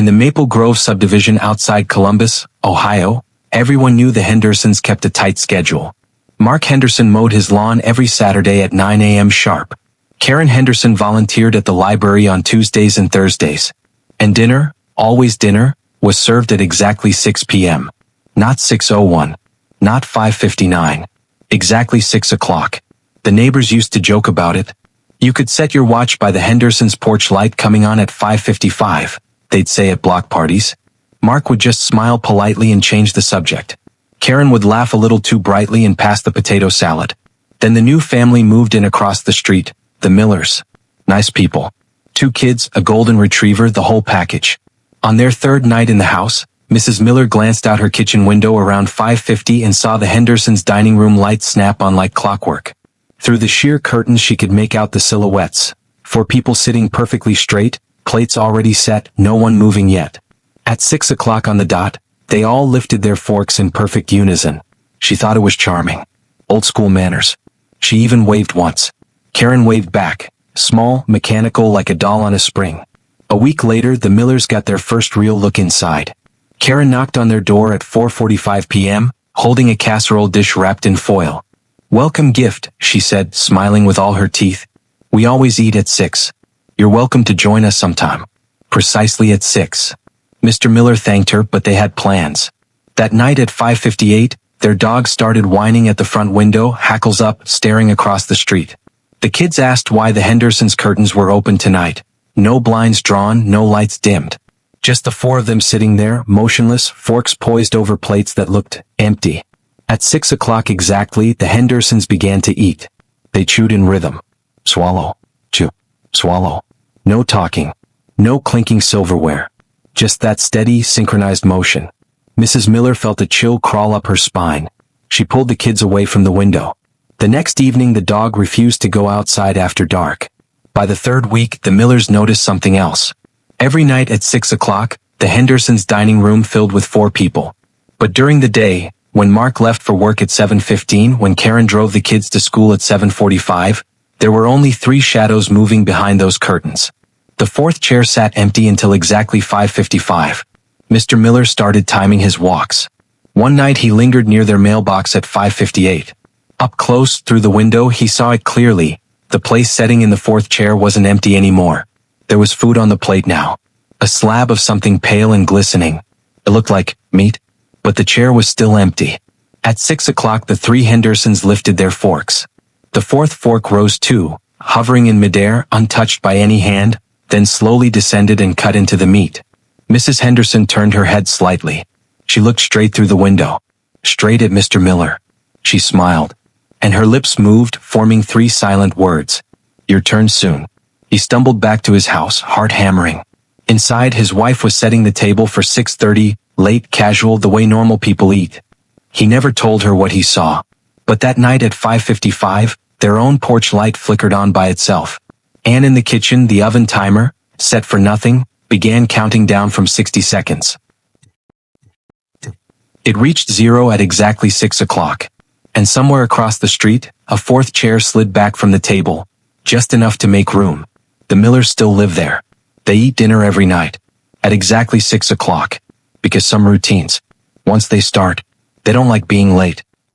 In the Maple Grove subdivision outside Columbus, Ohio, everyone knew the Hendersons kept a tight schedule. Mark Henderson mowed his lawn every Saturday at 9 a.m. sharp. Karen Henderson volunteered at the library on Tuesdays and Thursdays. And dinner, always dinner, was served at exactly 6 p.m. Not 6:01. Not 5:59. Exactly 6 o'clock. The neighbors used to joke about it. You could set your watch by the Hendersons' porch light coming on at 5:55, they'd say at block parties. Mark would just smile politely and change the subject. Karen would laugh a little too brightly and pass the potato salad. Then the new family moved in across the street, the Millers. Nice people. 2 kids, a golden retriever, the whole package. On their third night in the house, Mrs. Miller glanced out her kitchen window around 5:50 and saw the Hendersons' dining room lights snap on like clockwork. Through the sheer curtains she could make out the silhouettes. 4 people sitting perfectly straight, plates already set, no one moving yet. At 6 o'clock on the dot, they all lifted their forks in perfect unison. She thought it was charming. Old school manners. She even waved once. Karen waved back, small, mechanical like a doll on a spring. A week later, the Millers got their first real look inside. Karen knocked on their door at 4:45 p.m., holding a casserole dish wrapped in foil. "Welcome gift," she said, smiling with all her teeth. "We always eat at 6. You're welcome to join us sometime." Precisely at 6. Mr. Miller thanked her, but they had plans. That night at 5:58, their dog started whining at the front window, hackles up, staring across the street. The kids asked why the Hendersons' curtains were open tonight. No blinds drawn, no lights dimmed. Just the 4 of them sitting there, motionless, forks poised over plates that looked empty. At 6 o'clock exactly, the Hendersons began to eat. They chewed in rhythm. Swallow. Chew. Swallow. No talking. No clinking silverware. Just that steady, synchronized motion. Mrs. Miller felt a chill crawl up her spine. She pulled the kids away from the window. The next evening the dog refused to go outside after dark. By the 3rd week, the Millers noticed something else. Every night at 6 o'clock, the Hendersons' dining room filled with 4 people. But during the day, when Mark left for work at 7:15, when Karen drove the kids to school at 7:45, there were only 3 shadows moving behind those curtains. The 4th chair sat empty until exactly 5:55. Mr. Miller started timing his walks. One night he lingered near their mailbox at 5:58. Up close, through the window, he saw it clearly. The place setting in the 4th chair wasn't empty anymore. There was food on the plate now. A slab of something pale and glistening. It looked like meat, but the chair was still empty. At 6 o'clock the 3 Hendersons lifted their forks. The 4th fork rose too, hovering in midair, untouched by any hand, then slowly descended and cut into the meat. Mrs. Henderson turned her head slightly. She looked straight through the window. Straight at Mr. Miller. She smiled. And her lips moved, forming 3 silent words. "Your turn soon." He stumbled back to his house, heart hammering. Inside, his wife was setting the table for 6:30, late, casual, the way normal people eat. He never told her what he saw. But that night at 5:55, their own porch light flickered on by itself. And in the kitchen, the oven timer, set for nothing, began counting down from 60 seconds. It reached 0 at exactly 6 o'clock. And somewhere across the street, a 4th chair slid back from the table, just enough to make room. The Millers still live there. They eat dinner every night, at exactly 6 o'clock, because some routines, once they start, they don't like being late.